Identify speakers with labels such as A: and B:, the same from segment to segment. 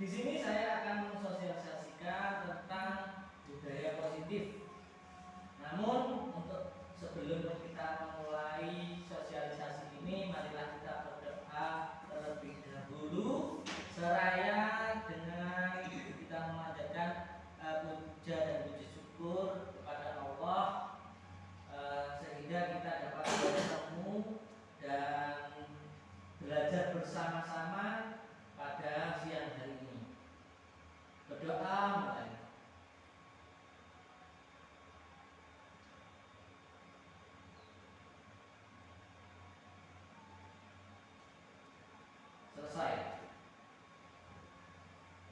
A: Di sini saya akan mensosialisasikan tentang budaya positif. Namun sebelum kita memulai sosialisasi ini, marilah kita berdoa terlebih dahulu seraya dengan kita memanjatkan puja dan puji syukur kepada Allah, sehingga kita dapat bertemu dan belajar bersama-sama pada siang hari ini. Berdoa mulai. Selesai.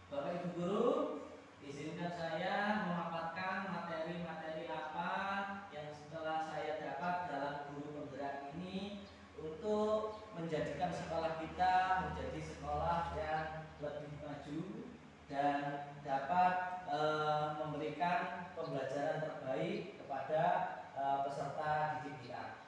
A: Bapak Ibu Guru, izinkan saya memaparkan materi-materi apa yang setelah saya dapat dalam guru penggerak ini untuk menjadikan sekolah kita menjadi sekolah yang lebih maju dan dapat memberikan pembelajaran terbaik kepada peserta didik kita.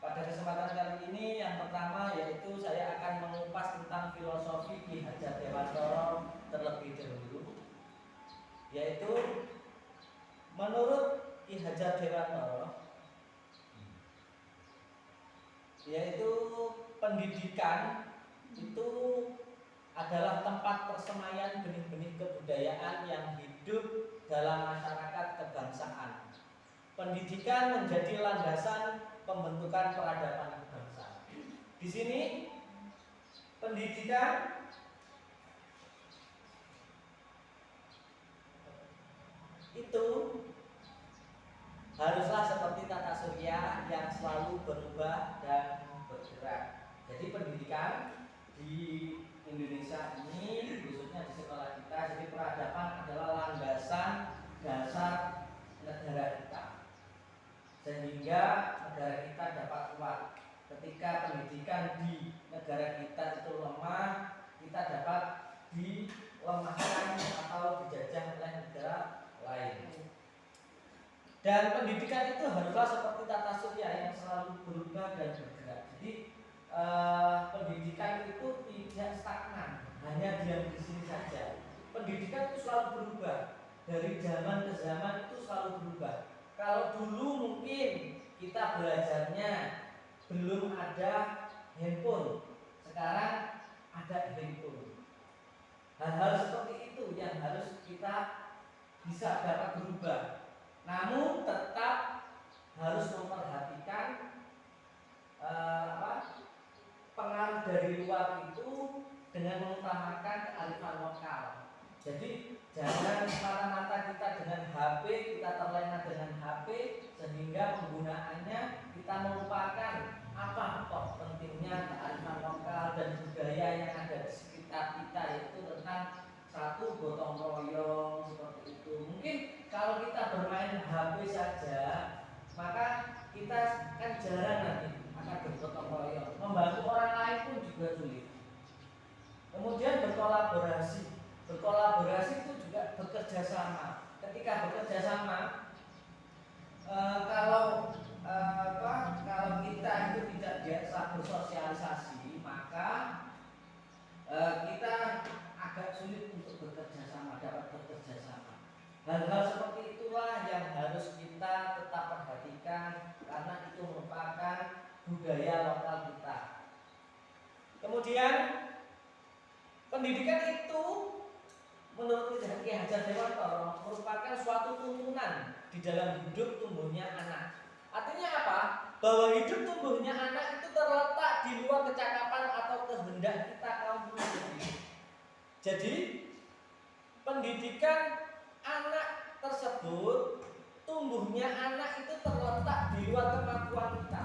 A: Pada kesempatan kali ini yang pertama yaitu saya akan mengupas tentang filosofi Ki Hajar Dewantara terlebih dahulu, yaitu menurut Ki Hajar Dewantara yaitu pendidikan itu adalah tempat persemaian benih-benih kebudayaan yang hidup dalam masyarakat kebangsaan. Pendidikan menjadi landasan pembentukan peradaban bangsa. Di sini pendidikan itu haruslah seperti tata surya yang selalu berubah dan bergerak. Jadi pendidikan di Indonesia ini, khususnya di sekolah kita, jadi peradaban adalah landasan dasar negara kita, sehingga negara kita dapat kuat. Ketika pendidikan di negara kita itu lemah, kita dapat dilemahkan atau dijajah oleh negara lain. Dan pendidikan itu haruslah seperti tata surya yang selalu berubah dan bergerak. Jadi pendidikan itu tidak stagnan, hanya diam di sini saja. Pendidikan itu selalu berubah, dari zaman ke zaman itu selalu berubah. Kalau dulu mungkin kita belajarnya belum ada handphone, sekarang ada handphone. Hal-hal seperti itu yang harus kita bisa dapat berubah. Namun tetap harus memperhatikan pengaruh dari luar itu dengan mengutamakan kearifan lokal. Jadi jangan semata-mata kita dengan HP, kita terlena dengan HP sehingga penggunaannya kita melupakan apa kok pentingnya kearifan lokal dan budaya yang ada di sekitar kita, yaitu tentang satu gotong royong seperti itu. Mungkin kalau kita bermain HP saja, maka kita kan jarang nanti akan bergotong royong. Membantu orang lain pun juga sulit. Kemudian berkolaborasi. Berkolaborasi itu juga bekerja sama. Ketika bekerja sama, kalau kita itu tidak biasa bersosialisasi, maka kita agak sulit untuk bekerja sama, dapat bekerja sama. Hal-hal seperti itulah yang harus kita tetap perhatikan karena itu merupakan budaya lokal kita. Kemudian pendidikan itu menurut Ki Hajar Dewantara merupakan suatu tuntunan di dalam hidup tumbuhnya anak. Artinya apa? Bahwa hidup tumbuhnya anak itu terletak di luar kecakapan atau kehendak kita kaum muslimin. Jadi pendidikan anak tersebut, tumbuhnya anak itu terletak di luar kemampuan kita.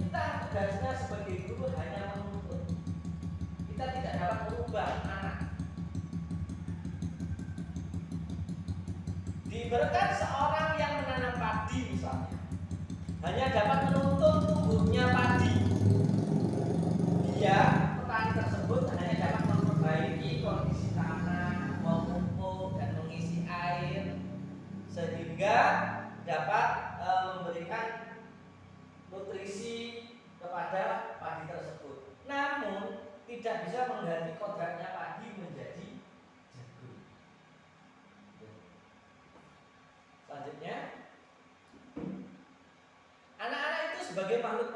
A: Kita tugasnya sebagai guru hanya menuntut. Kita tidak dapat merubah anak. Diibaratkan seorang yang menanam padi misalnya, hanya dapat menuntun tumbuhnya padi. Dia, petani tersebut hanya dapat memperbaiki kondisi tanah, memupuk dan mengisi air, sehingga dapat memberikan nutrisi kepada padi tersebut. Namun tidak bisa mengganti kodratnya padi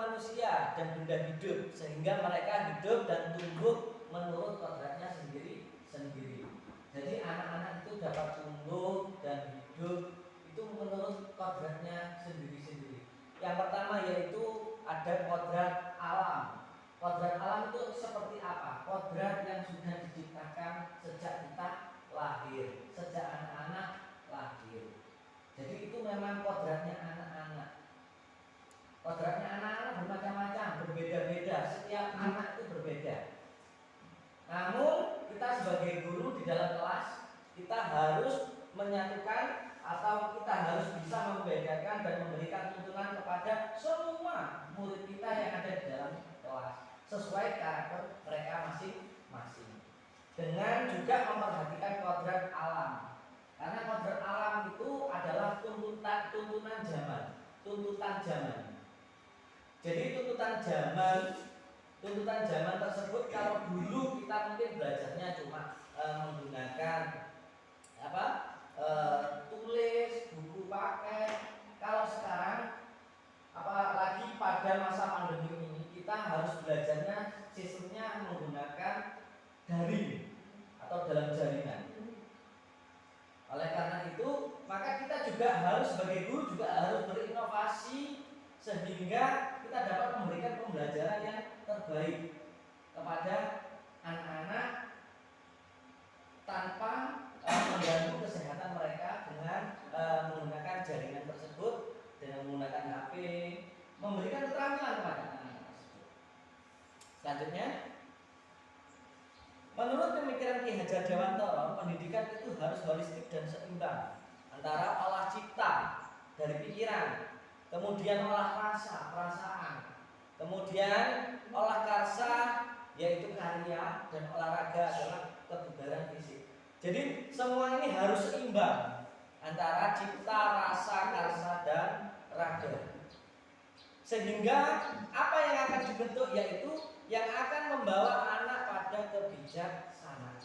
A: manusia dan benda hidup sehingga mereka hidup dan tumbuh menurut kodratnya sendiri-sendiri. Jadi anak-anak itu dapat tumbuh dan hidup itu menurut kodratnya sendiri-sendiri. Yang pertama yaitu ada kodrat alam. Kodrat alam itu seperti apa? Kodrat yang sudah diciptakan sejak kita lahir, sejak anak-anak lahir. Jadi itu memang kodratnya anak-anak. Kodratnya anak-anak bermacam-macam, berbeda-beda. Setiap anak itu berbeda. Namun kita sebagai guru di dalam kelas kita harus menyatukan atau kita harus bisa membedakan dan memberikan tuntunan kepada semua murid kita yang ada di dalam kelas sesuai karakter mereka masing-masing. Dengan juga memperhatikan kodrat alam. Karena kodrat alam itu adalah tuntutan zaman. Jadi tuntutan zaman tersebut kalau dulu kita mungkin belajarnya cuma menggunakan tulis, buku pakai. Kalau sekarang apalagi pada masa pandemi ini kita harus belajarnya sistemnya menggunakan daring atau dalam jaringan. Oleh karena itu, maka kita juga harus sebagai guru juga harus berinovasi sehingga kita dapat memberikan pembelajaran yang terbaik kepada anak-anak tanpa mengganggu kesehatan mereka dengan menggunakan jaringan tersebut, dengan menggunakan HP, memberikan keterampilan kepada anak-anak tersebut. Selanjutnya, menurut pemikiran Ki Hajar Dewantara, pendidikan itu harus holistik dan seimbang antara olah cipta dari pikiran, kemudian olah rasa, perasaan, kemudian olah karsa yaitu karya, dan olahraga adalah kebugaran fisik. Jadi semua ini harus seimbang antara cipta, rasa, karsa, dan raga. Sehingga apa yang akan dibentuk yaitu yang akan membawa anak pada kebijaksanaan.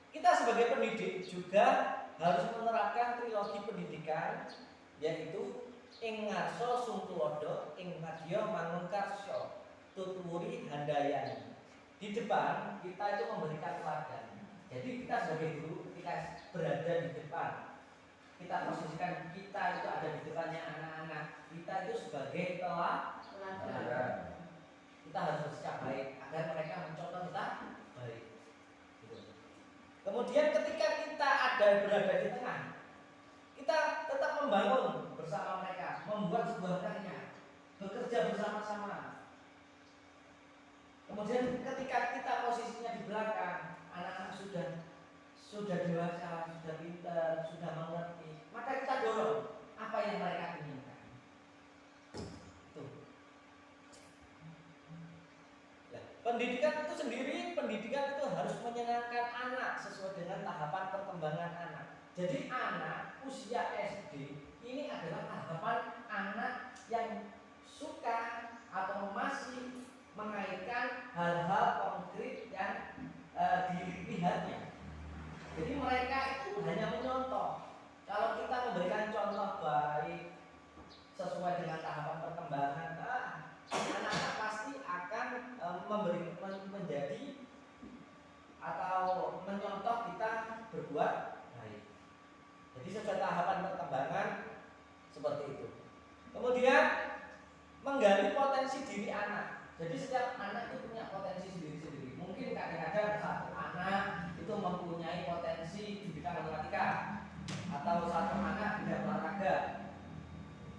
A: Kita sebagai pendidik juga harus menerapkan trilogi pendidikan yaitu ing ngarsa sungtulodo ing madya mangunkarsya tutwuri handayani. Di depan kita itu memberikan teladan. Jadi kita sebagai guru ketika berada di depan, kita posisikan kita itu ada di depannya anak-anak, kita itu sebagai teladan. Kita harus bersikap baik agar mereka mencontoh kita baik. Gitu. Kemudian ketika kita berada di tengah, kita tetap membangun bersama mereka, membuat sebuah karya, bekerja bersama-sama. Kemudian ketika kita posisinya di belakang, anak-anak sudah dewasa, sudah pintar, sudah mengerti, maka kita dorong apa yang mereka inginkan. Tuh. Ya, pendidikan itu sendiri, pendidikan itu harus menyenangkan anak sesuai dengan tahapan perkembangan anak. Jadi anak usia SD ini adalah tahapan anak yang suka atau masih mengaitkan hal-hal konkret yang dilihatnya. Jadi mereka itu hanya menyontoh. Kalau kita memberikan contoh baik sesuai dengan tahapan perkembangan, anak-anak pasti akan menjadi atau menyontoh kita berbuat baik. Jadi sesuai tahapan perkembangan seperti itu. Kemudian menggali potensi diri anak. Jadi setiap anak itu punya potensi sendiri-sendiri. Mungkin kadang-kadang satu anak itu mempunyai potensi di bidang matematika, atau satu anak bidang olahraga,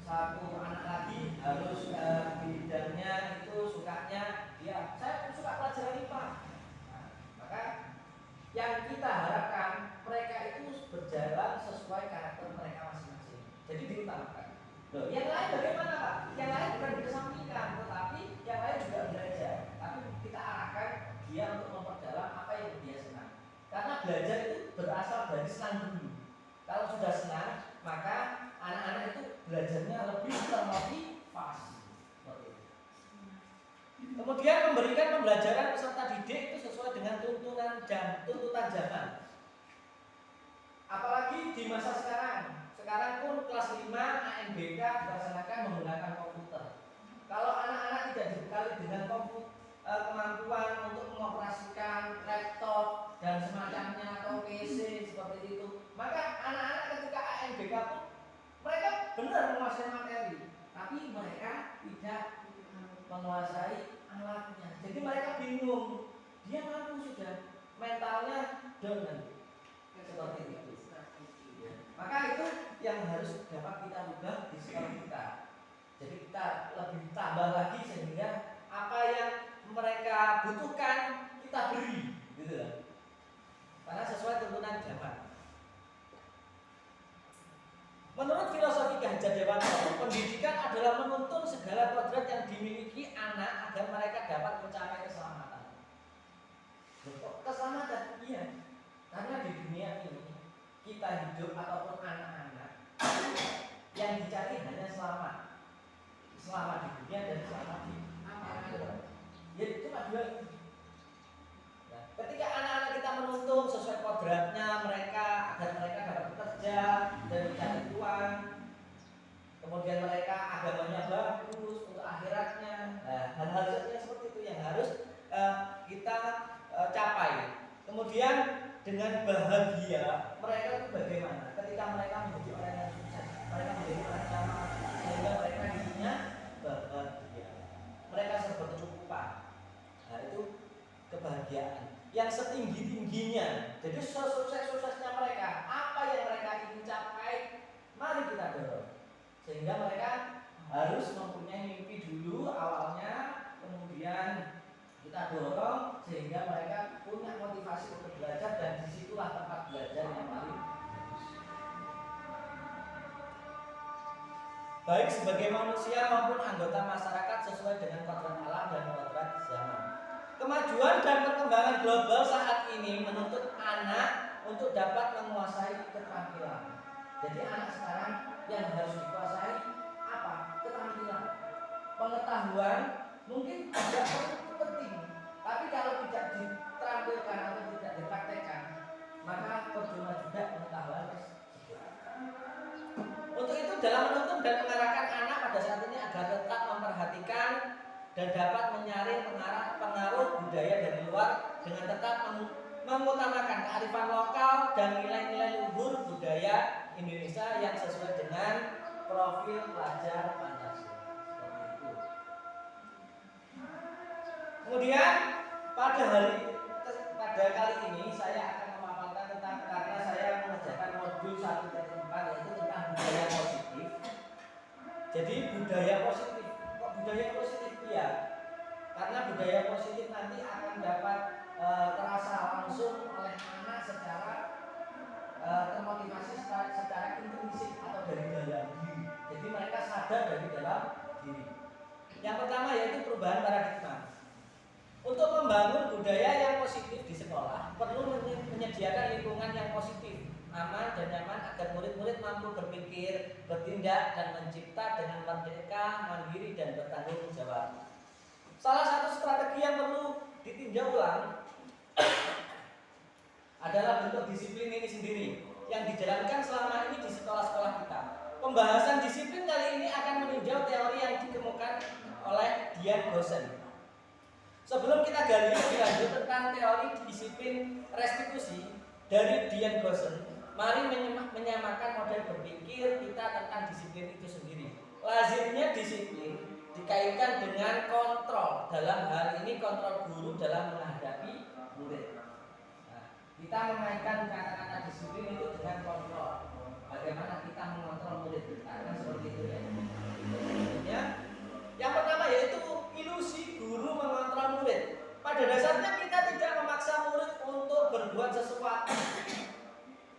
A: satu anak lagi harus bidangnya itu sukanya saya suka pelajaran IPA. Nah, maka yang kita harapkan mereka itu berjalan sesuai karakter mereka masing-masing. Jadi diutamakan. Loh, yang lain bagaimana Pak? Yang lain bukan dikesampingkan, tetapi yang lain juga belajar. Tapi kita arahkan dia untuk memperdalam apa yang dia senang. Karena belajar itu berasal dari senang dulu. Kalau sudah senang, maka anak-anak itu belajarnya lebih termotivasi. Kemudian memberikan pembelajaran peserta didik itu sesuai dengan tuntutan zaman. Apalagi di masa sekarang. Sekarang pun kelas 5 ANBK dilaksanakan menguasai alatnya. Jadi mereka bingung, dia mampu sudah, mentalnya down seperti itu. Maka itu yang harus dapat kita ubah di sekolah kita. Jadi kita lebih tambah lagi sehingga apa yang mereka butuhkan kita beri, gitu lah. Karena sesuai tuntunan zaman. Menurut filosofi Gajah Dewantara, pendidikan adalah menuntun segala kodrat yang dimiliki anak agar mereka dapat mencapai keselamatan. Keselamatan, iya. Karena di dunia ini kita hidup ataupun anak-anak yang dicari hanya selamat di dunia dan selamat di akhirat. Ya cuma dua. Nah, ketika anak-anak kita menuntun sesuai kodratnya mereka agar mereka dapat bekerja dan mencari uang, kemudian mereka agamanya bagus untuk akhiratnya. Nah, hal-hal yang seperti itu yang harus kita capai. Kemudian dengan bahagia mereka itu bagaimana? Ketika mereka menjadi orang yang sukses, mereka menjadi orang yang sehingga mereka hidupnya bahagia. Mereka serba kecukupan. Nah, itu kebahagiaan yang setinggi-tingginya. Jadi sukses-suksesnya mereka, apa yang mereka ingin capai, mari kita dorong. Sehingga mereka harus mempunyai mimpi dulu awalnya, kemudian kita dorong sehingga mereka punya motivasi untuk belajar, dan disitulah tempat belajar yang paling bagus. Baik sebagai manusia maupun anggota masyarakat sesuai dengan kodrat alam dan kodrat zaman. Kemajuan dan perkembangan global saat ini menuntut anak untuk dapat menguasai keterampilan. Jadi anak sekarang yang harus dikuasai apa? Keterampilan. Pengetahuan mungkin tidak penting, tapi kalau tidak ditampilkan atau tidak dipraktekkan, maka percuma juga pengetahuan tersebut. Untuk itu dalam menuntun dan mengarahkan anak pada saat ini agar tetap memperhatikan dan dapat menyaring pengaruh budaya dari luar dengan tetap mengutamakan kearifan lokal dan nilai-nilai luhur budaya Indonesia yang sesuai dengan profil pelajar Pancasila. Seperti itu. Kemudian pada kali ini saya akan memaparkan tentang, karena saya mengerjakan modul 1.4 yaitu tentang budaya positif. Jadi budaya positif, kok budaya positif? Ya, karena budaya positif nanti akan dapat terasa langsung oleh anak secara termotivasi secara intrinsik atau dari dalam diri. Jadi mereka sadar dari dalam diri. Yang pertama yaitu perubahan paradigma. Untuk membangun budaya yang positif di sekolah perlu menyediakan lingkungan yang positif, aman dan nyaman agar murid-murid mampu berpikir, bertindak dan mencipta dengan merdeka, mandiri dan bertanggung jawab. Salah satu strategi yang perlu ditinjau ulang adalah bentuk disiplin ini sendiri yang dijalankan selama ini di sekolah-sekolah kita. Pembahasan disiplin kali ini akan meninjau teori yang dikemukakan oleh Dian Goosen. Sebelum kita gali lebih lanjut tentang teori disiplin restitusi dari Dian Goosen, mari menyamakan model berpikir kita tentang disiplin itu sendiri. Lazimnya disiplin dikaitkan dengan kontrol, dalam hal ini kontrol guru dalam menghadapi murid. Nah, kita mengaitkan kata-kata disiplin itu dengan kontrol. Bagaimana kita mengontrol murid kita, kan seperti itu ya. Yang pertama yaitu ilusi guru mengontrol murid. Pada dasarnya kita tidak memaksa murid untuk berbuat sesuatu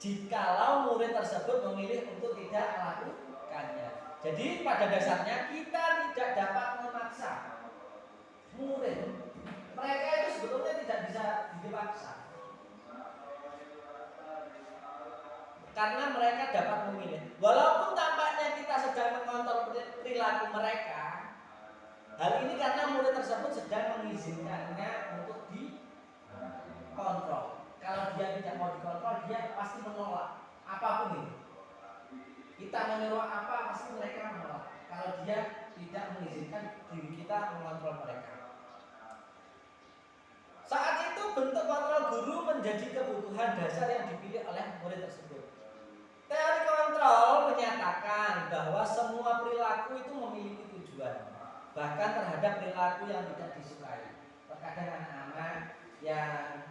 A: jikalau murid tersebut memilih untuk tidak melakukannya. Jadi pada dasarnya kita tidak dapat memaksa murid. Mereka itu sebetulnya tidak bisa dipaksa, karena mereka dapat memilih. Walaupun tampaknya kita sedang mengontrol perilaku mereka, hal ini karena murid tersebut sedang mengizinkannya untuk dikontrol. Kalau dia tidak mau dikontrol, dia pasti menolak apapun itu. Kita menyuruh apa, pasti mereka menolak. Kalau dia tidak mengizinkan diri kita mengontrol mereka. Saat itu bentuk kontrol guru menjadi kebutuhan dasar yang dipilih oleh murid tersebut. Teori kontrol menyatakan bahwa semua perilaku itu memiliki tujuan. bahkan terhadap perilaku yang tidak disukai. Terkadang anak-anak yang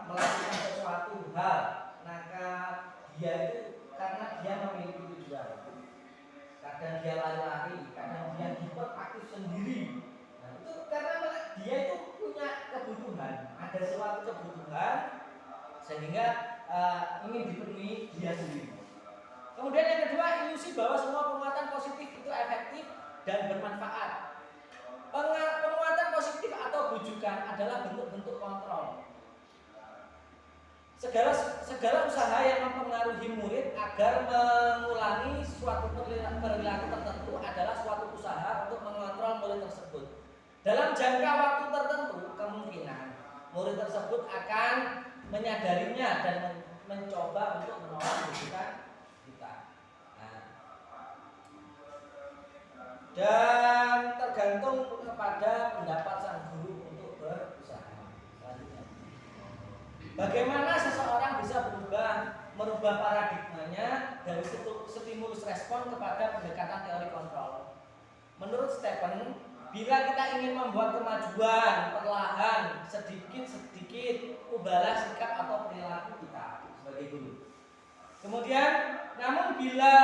A: melakukan sesuatu hal, maka dia itu karena dia memiliki tujuan. Kadang dia lari-lari, kadang dia hiperaktif sendiri. Nah, itu karena dia itu punya kebutuhan, ada suatu kebutuhan sehingga ingin dipenuhi dia sendiri. Kemudian yang kedua, ilusi bahwa semua penguatan positif itu efektif dan bermanfaat. Penguatan positif atau bujukan adalah bentuk-bentuk kontrol. Segala usaha yang mempengaruhi murid agar mengulangi suatu perilaku tertentu adalah suatu usaha untuk mengontrol murid tersebut. Dalam jangka waktu tertentu, kemungkinan murid tersebut akan menyadarinya dan mencoba untuk menolak bujukan kita. Dan tergantung kepada pendapat sang guru untuk berusaha. Selanjutnya, bagaimana seseorang bisa merubah paradigmanya dari stimulus respon kepada pendekatan teori kontrol. Menurut Stephen, bila kita ingin membuat kemajuan perlahan, sedikit-sedikit, ubahlah sikap atau perilaku kita sebagai guru. Kemudian, namun bila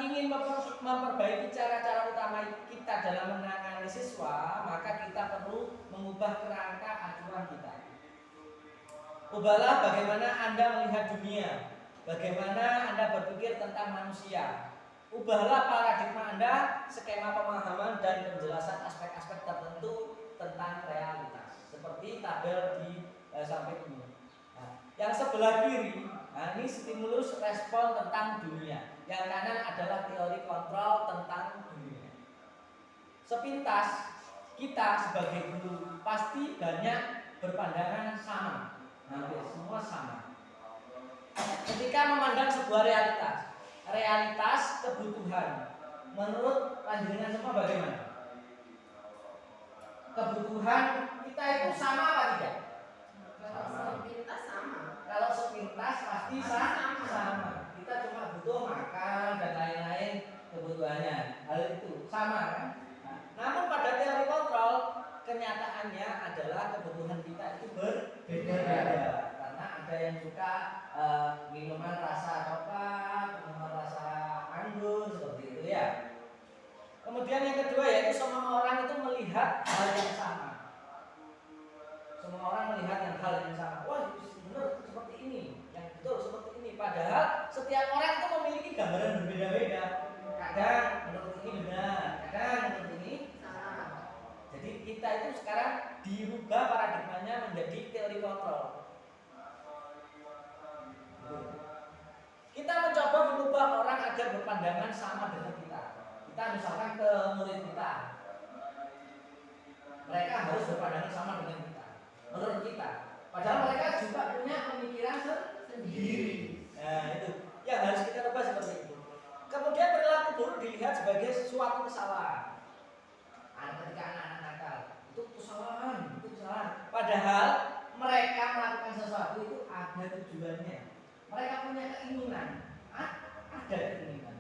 A: ingin memperbaiki cara-cara utama kita dalam menangani siswa, maka kita perlu mengubah kerangka acuan kita. Ubahlah bagaimana Anda melihat dunia, bagaimana Anda berpikir tentang manusia. Ubahlah paradigma Anda, skema pemahaman dan penjelasan aspek-aspek tertentu tentang realitas. Seperti tabel di samping ini. Yang sebelah kiri, ini stimulus respon tentang dunia. Yang kanan adalah teori kontrol tentang dunia. Sepintas, kita sebagai guru pasti banyak berpandangan sama. Hampir semua sama. Ketika memandang sebuah realitas kebutuhan, menurut panjenengan semua bagaimana? Kebutuhan kita itu sama apa tidak?
B: Kalau sepintas sama.
A: Kalau sepintas pasti sama. Kita cuma butuh makan dan lain-lain kebutuhannya. Hal itu sama kan? Namun pada teori kontrol, kenyataannya adalah kebutuhan kita itu berbeda-beda. Karena ada yang suka minuman rasa coklat, minuman rasa anggur, seperti itu ya. Kemudian yang kedua yaitu semua orang itu melihat hal yang sama. Semua orang melihat hal yang sama. Wah, benar seperti ini, yang betul seperti ini. Padahal setiap orang itu memiliki gambaran berbeda-beda. Kadang menurut ini benar, kadang menurut ini salah. Jadi kita itu sekarang dirubah paradigmanya menjadi teori kontrol. Kita mencoba mengubah orang agar berpandangan sama dengan kita. Kita misalkan ke murid kita, mereka harus berpandangan sama dengan kita, menurut kita. Padahal mereka juga punya pemikiran sendiri. Nah itu yang harus kita ubah seperti itu. Kemudian perilaku buruk dilihat sebagai suatu kesalahan. Ketika anak-anak nakal, itu kesalahan. Padahal mereka melakukan sesuatu itu ada tujuannya. Mereka punya keinginan, ada keinginan.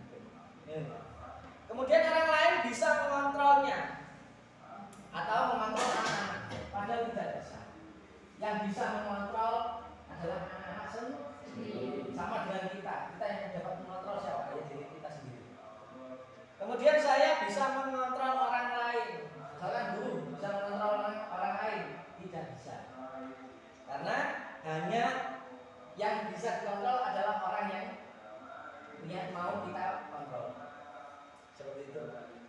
A: Kemudian orang lain bisa mengontrolnya atau mengontrol anak-anak, padahal tidak bisa. Yang bisa mengontrol adalah anak-anak sendiri. Sama dengan kita yang dapat mengontrol siapa? Ya diri kita sendiri. Kemudian saya bisa mengontrol orang lain. Misalkan guru bisa mengontrol orang lain, tidak bisa. Karena hanya yang bisa dikontrol adalah orang yang mau kita kontrol. Seperti itu.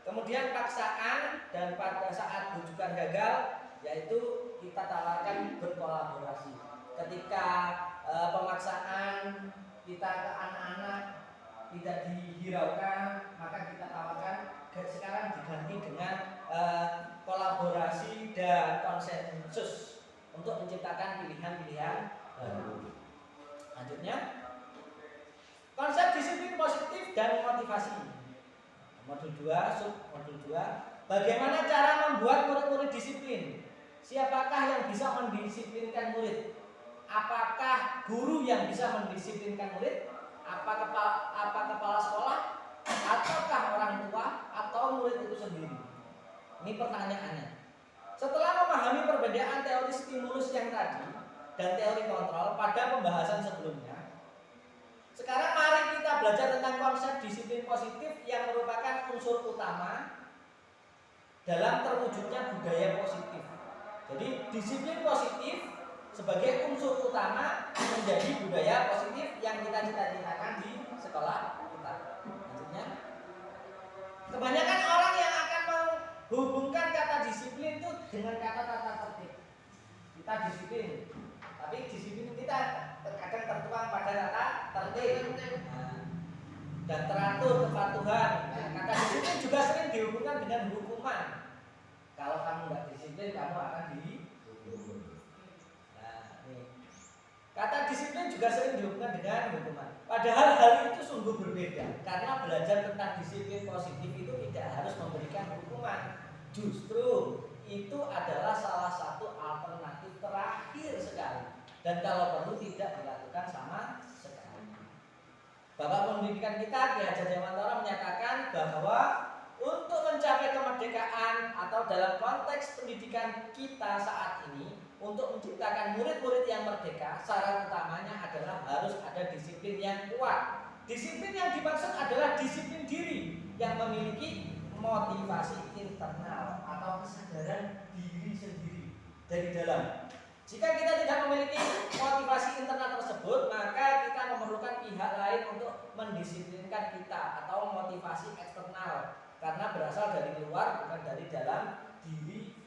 A: Kemudian paksaan, dan pada saat bujukan gagal, yaitu kita tawarkan berkolaborasi. Ketika pemaksaan kita ke anak-anak tidak dihiraukan, maka kita tawarkan sekarang diganti dengan kolaborasi dan konsensus untuk menciptakan pilihan-pilihan baru. Lanjutnya, konsep disiplin positif dan motivasi. Modul 2, submodul 2, bagaimana cara membuat murid-murid disiplin? Siapakah yang bisa mendisiplinkan murid? Apakah guru yang bisa mendisiplinkan murid? Apa kepala sekolah? Ataukah orang tua? Atau murid itu sendiri? Ini pertanyaannya. Setelah memahami perbedaan teori stimulus yang tadi dan teori kontrol pada pembahasan sebelumnya, sekarang mari kita belajar tentang konsep disiplin positif yang merupakan unsur utama dalam terwujudnya budaya positif. Jadi disiplin positif sebagai unsur utama menjadi budaya positif yang kita cita-citakan di sekolah kita. Maksudnya, kebanyakan orang yang akan menghubungkan kata disiplin itu dengan kata tata tertib. Kita disiplin, tapi disiplin kita terkadang tertuang pada kata tertib. Dan teratur, kepatuhan. Kata disiplin juga sering dihubungkan dengan hukuman. Kalau kamu nggak disiplin, kamu akan dihukum. Nah, ini. Kata disiplin juga sering dihubungkan dengan hukuman. Padahal hal itu sungguh berbeda. Karena belajar tentang disiplin positif itu tidak harus memberikan hukuman. Justru itu adalah salah satu alternatif terakhir sekali. Dan kalau perlu tidak dilakukan sama sekali. Bapak pendidikan kita, Ki Hajar Dewantara, menyatakan bahwa untuk mencapai kemerdekaan atau dalam konteks pendidikan kita saat ini, untuk menciptakan murid-murid yang merdeka, syarat utamanya adalah harus ada disiplin yang kuat. Disiplin yang dimaksud adalah disiplin diri yang memiliki motivasi internal atau kesadaran diri sendiri dari dalam. Jika kita tidak memiliki motivasi internal tersebut, maka kita memerlukan pihak lain untuk mendisiplinkan kita atau motivasi eksternal karena berasal dari luar bukan dari dalam diri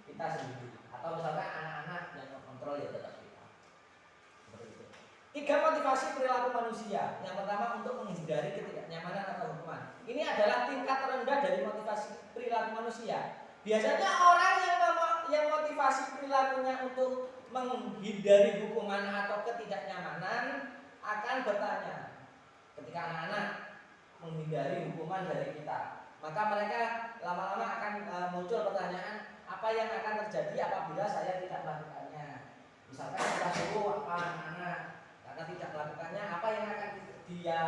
A: kita sendiri. Atau misalnya anak-anak yang mengontrol ya tetap kita. Seperti itu. 3 motivasi perilaku manusia. Yang pertama untuk menghindari ketidaknyamanan atau hukuman. Ini adalah tingkat terendah dari motivasi perilaku manusia. Biasanya orang yang motivasi perilakunya untuk menghindari hukuman atau ketidaknyamanan akan bertanya ketika anak-anak menghindari hukuman dari kita, maka mereka lama-lama akan muncul pertanyaan, apa yang akan terjadi apabila saya tidak melakukannya? Misalkan kita suruh apa anak-anak karena tidak melakukannya, apa yang akan dia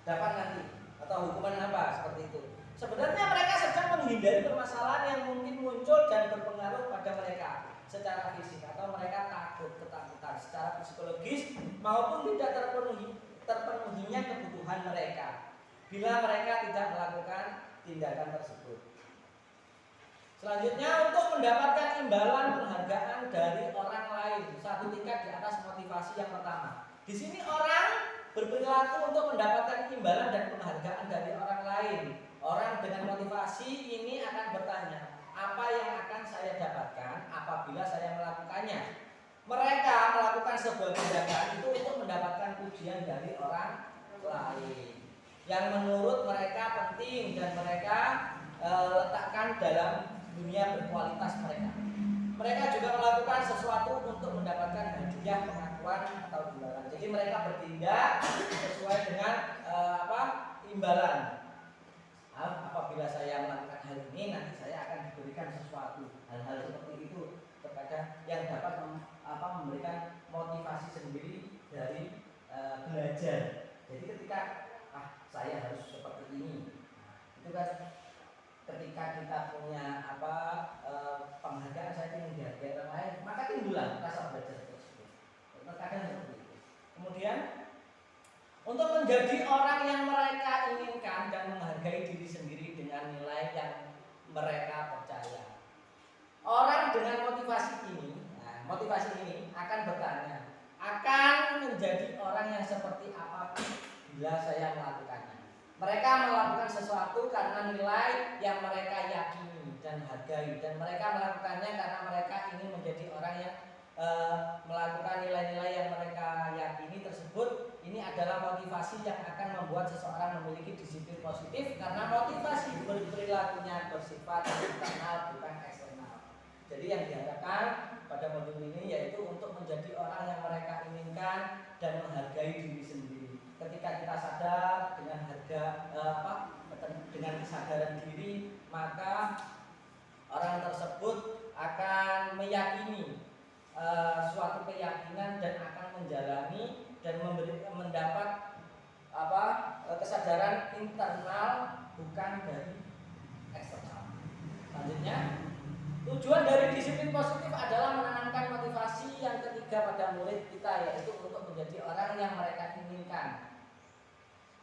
A: dapat nanti atau hukuman apa seperti itu. Sebenarnya mereka sedang menghindari permasalahan yang mungkin muncul dan berpengaruh pada mereka secara fisik, atau mereka takut, ketakutan secara psikologis maupun tidak terpenuhinya kebutuhan mereka bila mereka tidak melakukan tindakan tersebut. Selanjutnya, untuk mendapatkan imbalan penghargaan dari orang lain, satu tingkat di atas motivasi yang pertama. Di sini orang berperilaku untuk mendapatkan imbalan dan penghargaan dari orang lain. Orang dengan motivasi ini akan bertanya, apa yang akan saya dapatkan apabila saya melakukannya? Mereka melakukan sebuah tindakan itu untuk mendapatkan pujian dari orang lain yang menurut mereka penting dan mereka letakkan dalam dunia berkualitas mereka. Mereka juga melakukan sesuatu untuk mendapatkan hadiah, pengakuan atau imbalan. Jadi mereka bertindak sesuai dengan imbalan. Apabila saya melakukan hal ini, nanti saya akan diberikan sesuatu. Hal-hal seperti itu terkadang yang dapat memberikan motivasi sendiri dari belajar. Jadi ketika saya harus seperti ini, itu kan ketika kita punya penghargaan, saya ingin dihargai orang lain, maka timbullah rasa belajar tersebut. Terkadang seperti itu. Kemudian untuk menjadi orang yang mereka inginkan dan menghargai diri sendiri dengan nilai yang mereka percaya. Orang dengan motivasi ini akan bertanya, akan menjadi orang yang seperti apa bila saya melakukannya. Mereka melakukan sesuatu karena nilai yang mereka yakini dan hargai, dan mereka melakukannya karena mereka ingin menjadi orang yang melakukan nilai-nilai yang mereka yakini tersebut. Ini adalah motivasi yang akan membuat seseorang memiliki disiplin positif karena motivasi berperilakunya bersifat internal bukan eksternal. Jadi yang diharapkan pada modul ini yaitu untuk menjadi orang yang mereka inginkan dan menghargai diri sendiri. Ketika kita sadar dengan dengan kesadaran diri, maka orang tersebut akan meyakini suatu keyakinan dan akan menjalani dan mendapat kesadaran internal bukan dari eksternal. Selanjutnya, tujuan dari disiplin positif adalah menanamkan motivasi yang ketiga pada murid kita, yaitu untuk menjadi orang yang mereka inginkan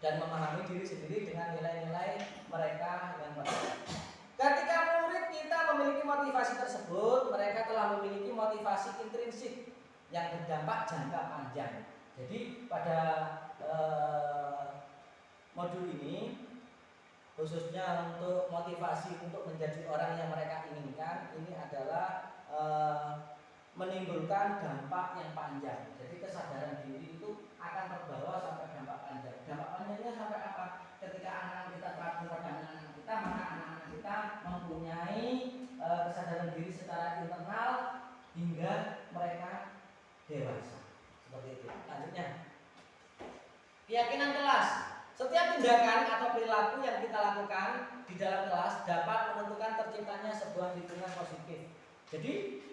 A: dan memahami diri sendiri dengan nilai-nilai mereka yang baik. Ketika murid kita memiliki motivasi tersebut, mereka telah memiliki motivasi intrinsik yang berdampak jangka panjang. Jadi pada modul ini khususnya untuk motivasi untuk menjadi orang yang mereka inginkan, ini adalah menimbulkan dampak yang panjang. Jadi kesadaran diri itu akan terbawa sampai dampak panjang. Dampak panjangnya sampai apa? Ketika anak-anak kita terapkan pada anak-anak kita, maka anak-anak kita mempunyai kesadaran diri secara internal hingga mereka dewasa. Seperti itu. Lanjutnya, keyakinan kelas. Setiap tindakan atau perilaku yang kita lakukan di dalam kelas dapat menentukan terciptanya sebuah lingkungan positif. Jadi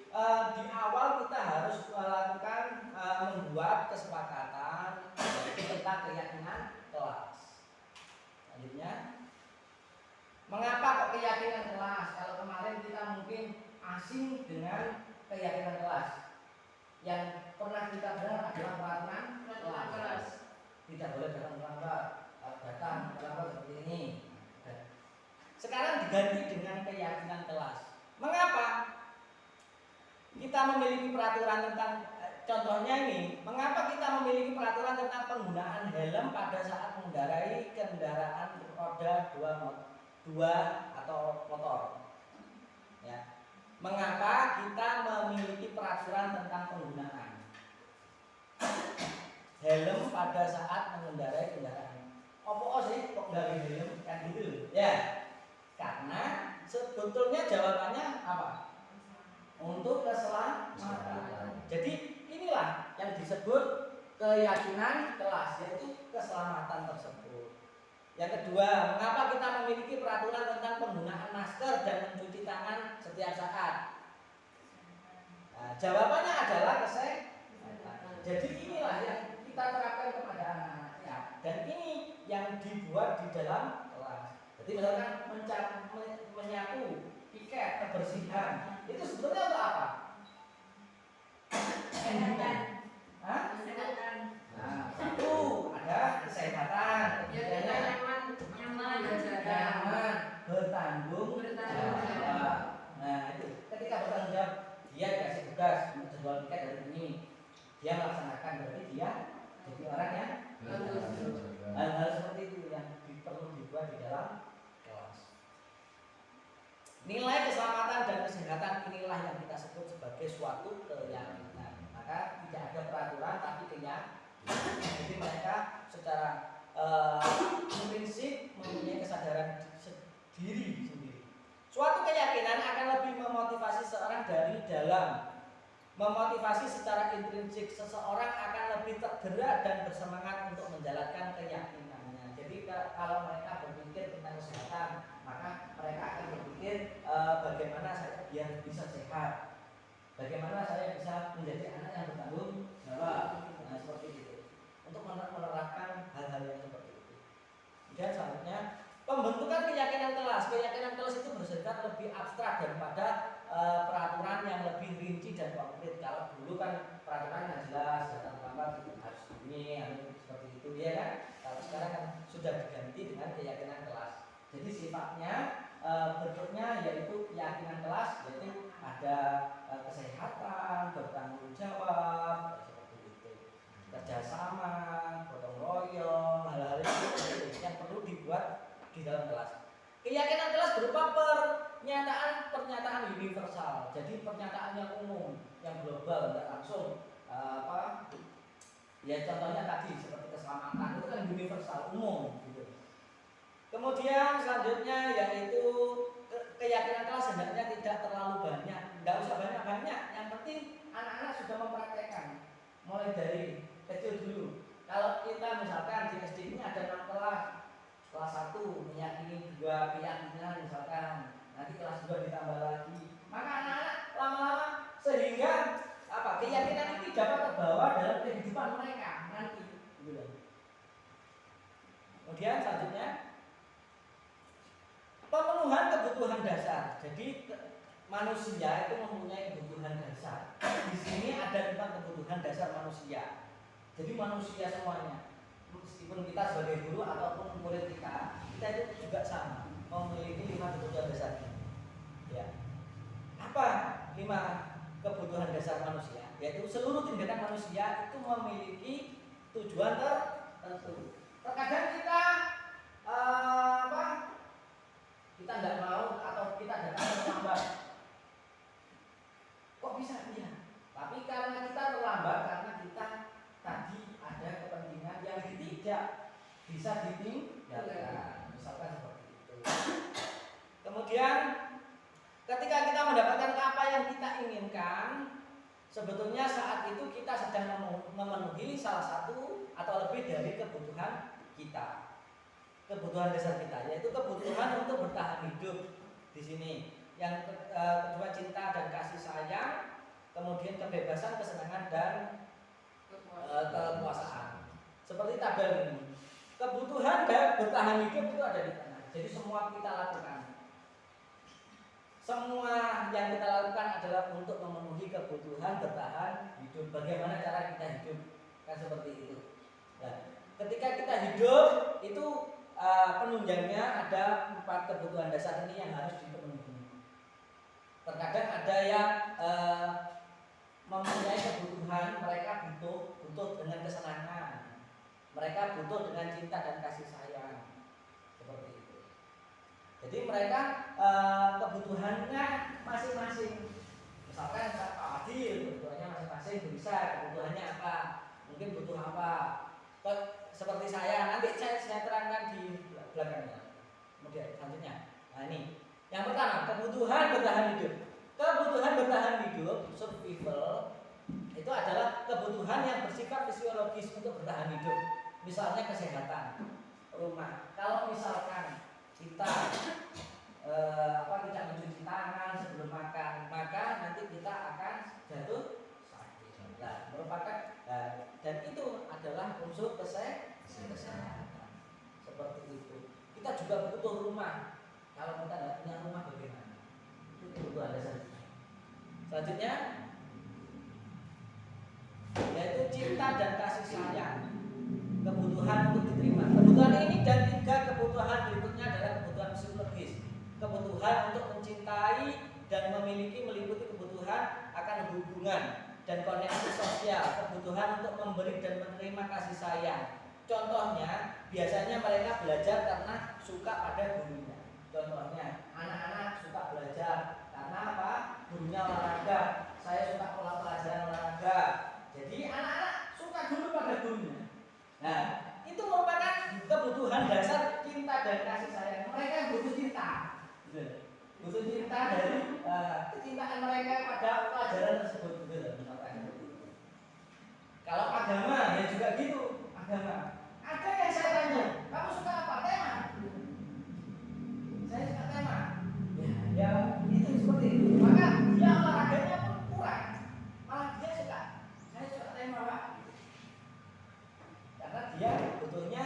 A: di awal kita harus melakukan membuat kesepakatan tentang keyakinan kelas. Selanjutnya, mengapa kok keyakinan kelas? Kalau kemarin kita mungkin asing dengan keyakinan kelas. Yang pernah kita dengar adalah peraturan kelas. Tidak boleh datang terlambat seperti ini. Sekarang diganti dengan keyakinan kelas. Mengapa kita memiliki peraturan tentang contohnya ini? Mengapa kita memiliki peraturan tentang penggunaan helm pada saat mengendarai kendaraan roda dua atau motor? Ya. Mengapa kita memiliki peraturan tentang penggunaan helm pada saat mengendarai kendaraan? Apa sih kok dari helm kan gitu? Ya, karena sebetulnya jawabannya apa? Untuk keselamatan. Jadi inilah yang disebut keyakinan kelas, yaitu keselamatan tersebut. Yang kedua, mengapa kita memiliki peraturan tentang penggunaan masker dan mencuci tangan setiap saat? Nah, jawabannya adalah kesehatan. Jadi inilah yang kita terapkan kepada anak-anak ya. Dan ini yang dibuat di dalam kelas. Jadi misalkan menyapu piket kebersihan itu sebetulnya untuk apa? Kesehatan. Kesehatan. Nah, satu ada kesehatan. Nyaman, bertanggung jawab. Nah itu ketika bertanggung jawab dia dikasih tugas untuk jadwal piket hari ini, dia melaksanakan, berarti dia jadi orang yang hal-hal seperti itu yang perlu dibuat di dalam kelas. Nilai keselamatan dan kesehatan inilah yang kita sebut sebagai suatu keyakinan. Maka tidak ada peraturan tapi keyakinan. Jadi mereka secara prinsip mempunyai kesadaran diri sendiri. Suatu keyakinan akan lebih memotivasi seseorang dari dalam. Memotivasi secara intrinsik, seseorang akan lebih tergerak dan bersemangat untuk menjalankan keyakinannya. Jadi kalau mereka berpikir tentang kesehatan, maka mereka akan berpikir bagaimana saya biar bisa sehat, bagaimana saya bisa menjadi anak yang bertanggung jawab. Nah, seperti itu. Untuk menerapkan hal-hal yang seperti itu. Dan selanjutnya, pembentukan keyakinan kelas. Keyakinan kelas itu bersifat lebih abstrak daripada peraturan yang lebih rinci dan konkret. Kalau dulu kan peraturan yang jelas, datang terlambat harus ini, seperti itu ya kan. Kalau sekarang kan sudah diganti dengan keyakinan kelas. Jadi sifatnya bentuknya yaitu keyakinan kelas, yaitu ada kesehatan, bertanggung jawab, seperti itu, kerjasama, gotong royong, hal-hal itu yang perlu dibuat di dalam kelas. Keyakinan kelas berupa pernyataan universal. Jadi pernyataan yang umum, yang global, tidak langsung ya contohnya tadi seperti keselamatan itu kan universal, umum gitu. Kemudian selanjutnya yaitu keyakinan kelas hendaknya tidak terlalu banyak, nggak usah banyak-banyak. Yang penting anak-anak sudah mempraktekkan mulai dari kecil dulu. Kalau kita misalkan di SD ini ada 6 kelas. Kelas 1 meyakini 2 keyakinan misalkan, nanti kelas 2 ditambah lagi. Maka anak-anak lama-lama sehingga keyakinan ini dapat terbawa dalam kehidupan mereka nanti. Kemudian selanjutnya pemenuhan kebutuhan dasar. Jadi manusia itu mempunyai kebutuhan dasar. Di sini ada 4 kebutuhan dasar manusia. Jadi manusia semuanya, meskipun kita sebagai guru ataupun murid kita itu juga sama, memiliki 5 kebutuhan dasar. Ya. Apa 5 kebutuhan dasar manusia? Yaitu seluruh tindakan manusia itu memiliki tujuan tertentu. Terkadang kita kita tidak mau atau kita datang terlambat. Kok bisa? Iya. Tapi karena kita terlambat karena kita tadi ada kepentingan yang tidak bisa ditinggalkan. Misalkan seperti itu. Kemudian ketika kita mendapatkan apa yang kita inginkan, sebetulnya saat itu kita sedang memenuhi salah satu atau lebih dari kebutuhan kita. Kebutuhan dasar kita, yaitu kebutuhan untuk bertahan hidup di sini. Yang kedua cinta dan kasih sayang, kemudian kebebasan, kesenangan dan kekuasaan. Seperti tabel ini, kebutuhan dan bertahan hidup itu ada di tengah. Jadi semua kita lakukan. Semua yang kita lakukan adalah untuk memenuhi kebutuhan bertahan hidup. Bagaimana cara kita hidup? Kan seperti itu. Nah, ketika kita hidup itu penunjangnya ada 4 kebutuhan dasar ini yang harus dipenuhi. Terkadang ada yang mempunyai kebutuhan, mereka butuh dengan kesenangan, mereka butuh dengan cinta dan kasih sayang, seperti itu. Jadi mereka kebutuhannya masing-masing. Misalkan Pak Adil kebutuhannya masing-masing bisa, kebutuhannya apa? Mungkin butuh apa? Seperti saya, nanti saya terangkan di belakangnya. Kemudian selanjutnya, nah ini yang pertama, kebutuhan bertahan hidup. Kebutuhan bertahan hidup, survival, itu adalah kebutuhan yang bersifat fisiologis untuk bertahan hidup. Misalnya kesehatan, rumah. Kalau misalkan kita tidak mencuci tangan sebelum makan, maka nanti kita akan jatuh sakit. Nah, merupakan dan itu adalah unsur kesehatan. Seperti itu. Kita juga butuh rumah. Kalau kita tidak punya rumah bagaimana? Itu kebutuhan dasar. Selanjutnya yaitu cinta dan kasih sayang. Kebutuhan untuk diterima. Kebutuhan ini dan 3 kebutuhan berikutnya adalah kebutuhan psikologis. Kebutuhan untuk mencintai dan meliputi kebutuhan akan hubungan dan koneksi sosial, kebutuhan untuk memberi dan menerima kasih sayang. Contohnya, biasanya mereka belajar karena suka pada gurunya. Contohnya, anak-anak suka belajar karena apa? Gurunya olahraga. Saya suka pelajaran olahraga. Jadi anak-anak suka dulu pada gurunya. Nah, itu merupakan kebutuhan dasar cinta dan kasih sayang. Mereka butuh cinta. Butuh cinta dari kecintaan mereka pada pelajaran tersebut. Kalau agama ya juga gitu, agama. Ada yang saya tanya, kamu suka apa? Tema. Saya suka tema. Ya itu seperti itu. Maka dia olahraganya pun kurang. Malah dia suka. Saya suka tema, Pak. Karena dia butuhnya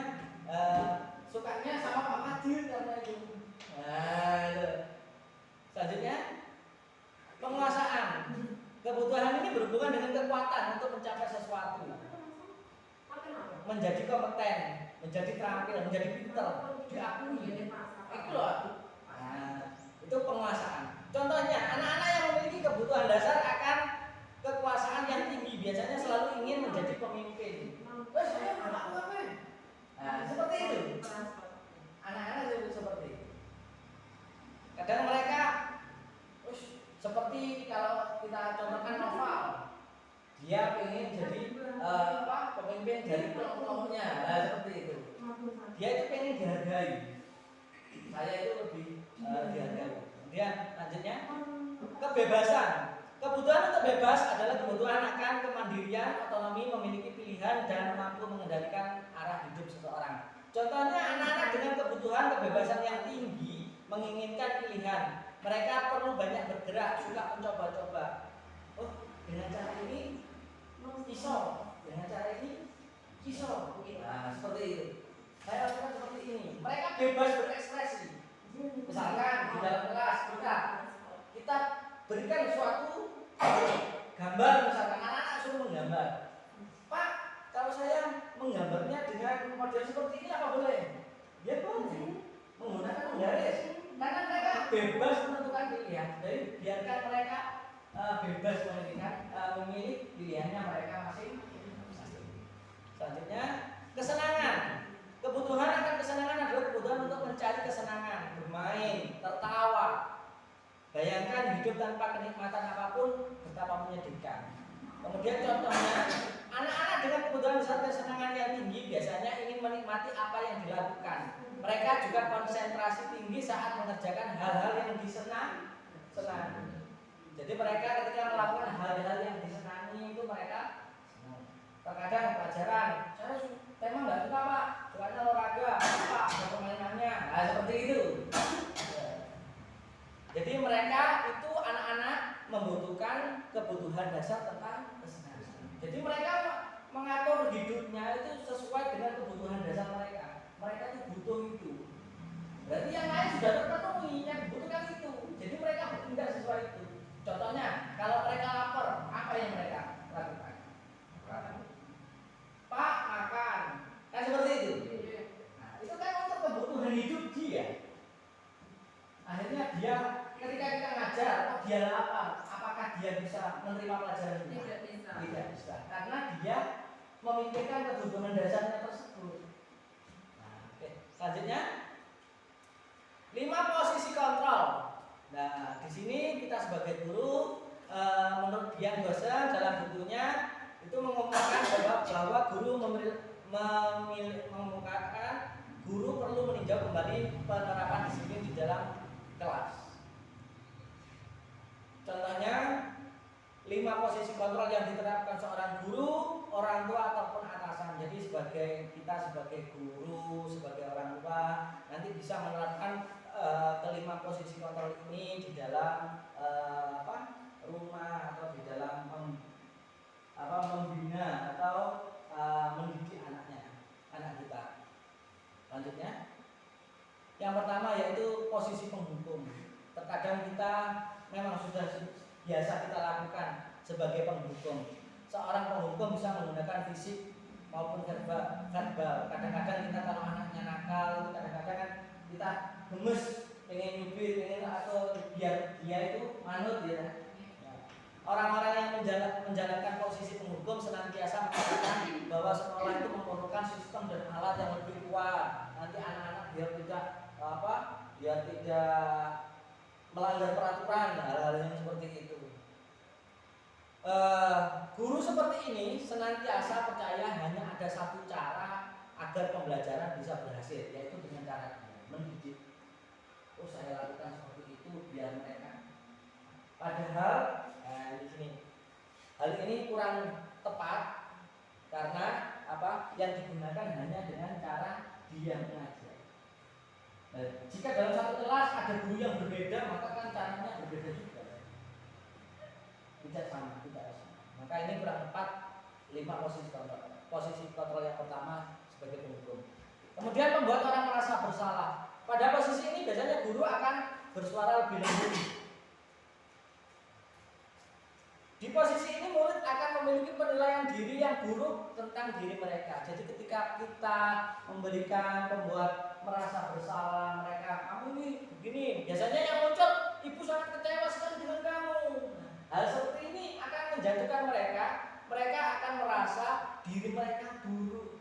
A: sukanya sama Pak Fadil karena itu. Nah, itu. Selanjutnya penguasaan. Kebutuhan ini berhubungan dengan kekuatan untuk mencapai sesuatu, menjadi kompeten, menjadi terampil, menjadi pintar, diakui. Itu loh. Nah, itu penguasaan. Contohnya, anak-anak yang memiliki kebutuhan dasar akan kekuasaan yang tinggi biasanya selalu ingin menjadi pemimpin. Nah, seperti itu. Anak-anak seperti itu. Kadang mereka seperti kalau kita contohkan novel, dia pengen jadi pemimpin dari kelompoknya, seperti itu. Dia itu pengen dihargai. Saya itu lebih dihargai. Kemudian lanjutnya kebebasan. Kebutuhan untuk bebas adalah kebutuhan akan kemandirian, otonomi, memiliki pilihan dan mampu mengendalikan arah hidup seseorang. Contohnya anak-anak dengan kebutuhan kebebasan yang tinggi menginginkan pilihan. Mereka perlu banyak bergerak, suka mencoba-coba. Oh, dengan cara ini iso, dengan cara ini iso. Nah, seperti itu. Saya lakukan seperti ini. Mereka bebas berekspresi. Misalkan di dalam kelas kita kita berikan suatu gambar, misalkan anak-anak suruh menggambar. Pak, kalau saya menggambarnya dengan model seperti ini apa boleh? Ya boleh. Menggunakan penggaris. Karena mereka bebas menentukan pilihan. Jadi biarkan mereka bebas memilih pilihannya mereka masing-masing. Selanjutnya, kesenangan. Kebutuhan akan kesenangan adalah kebutuhan untuk mencari kesenangan, bermain, tertawa. Bayangkan hidup tanpa kenikmatan apapun betapa menyedihkan. Kemudian contohnya, anak-anak dengan kebutuhan besar kesenangan yang tinggi biasanya ingin menikmati apa yang dilakukan. Mereka juga konsentrasi tinggi saat mengerjakan hal-hal yang disenangi. Jadi mereka ketika melakukan hal-hal yang disenangi itu mereka senang. Terkadang pelajaran, saya memang nggak suka Pak, sukanya olahraga, Pak, ada permainannya, nah, seperti itu. Jadi mereka itu anak-anak membutuhkan kebutuhan dasar tentang kesenangan. Jadi mereka mengatur hidupnya itu sesuai dengan kebutuhan dasar mereka. Mereka itu butuh itu. Berarti yang lain sudah terpenuhi, yang dibutuhkan itu. Jadi mereka bertindak sesuai itu. Contohnya, kalau mereka lapar, apa yang mereka lakukan? Pak, makan. Kan seperti itu. Nah, itu kan untuk kebutuhan hidup dia. Akhirnya dia ketika kita ngajar, kok dia lapar, apakah dia bisa menerima pelajaran itu? Tidak bisa. Karena dia memikirkan kebutuhan dasarnya tersebut. Nah, oke. Selanjutnya, 5 posisi kontrol. Nah, di sini kita sebagai guru, menurut Dian Gosen dalam bukunya itu mengungkapkan bahwa guru mengungkapkan guru perlu meninjau kembali penerapan disiplin di dalam kelas. Contohnya 5 posisi kontrol yang diterapkan seorang guru, orang tua ataupun atasan. Jadi kita sebagai guru, sebagai orang tua nanti bisa menerapkan kelima posisi kontrol ini di dalam rumah atau di dalam membina atau mendidik anak kita. Lanjutnya, yang pertama yaitu posisi penghukum. Terkadang kita memang sudah biasa kita lakukan sebagai penghukum. Seorang penghukum bisa menggunakan fisik maupun verbal. Kadang-kadang kita kalau anaknya nakal, kadang-kadang kan kita gemes, pengen nyubit, atau biar dia itu manut ya. Orang-orang yang menjalankan posisi penghukum senantiasa mengatakan bahwa sekolah itu memerlukan sistem dan alat yang lebih kuat. Nanti anak-anak biar tidak melanggar peraturan, hal-hal yang seperti itu. Guru seperti ini senantiasa percaya hanya ada satu cara agar pembelajaran bisa berhasil, yaitu dengan cara mendidik. Oh, saya lakukan seperti itu biar mereka. Padahal di sini hal ini kurang tepat karena yang digunakan hanya dengan cara dia mengajar. Nah, jika dalam satu kelas ada guru yang berbeda, maka kan caranya berbeda juga. Tidak sama. Maka ini kurang tepat 5 posisi kontrol. Posisi kontrol yang pertama sebagai penghukum. Kemudian membuat orang merasa bersalah. Pada posisi ini biasanya guru akan bersuara lebih lembut. Di posisi ini murid akan memiliki penilaian diri yang buruk tentang diri mereka. Jadi ketika kita membuat merasa bersalah mereka, kamu ini begini, biasanya yang muncul, ibu sangat kecewa sekali dengan kamu. Hal seperti ini akan menjatuhkan mereka akan merasa diri mereka buruk.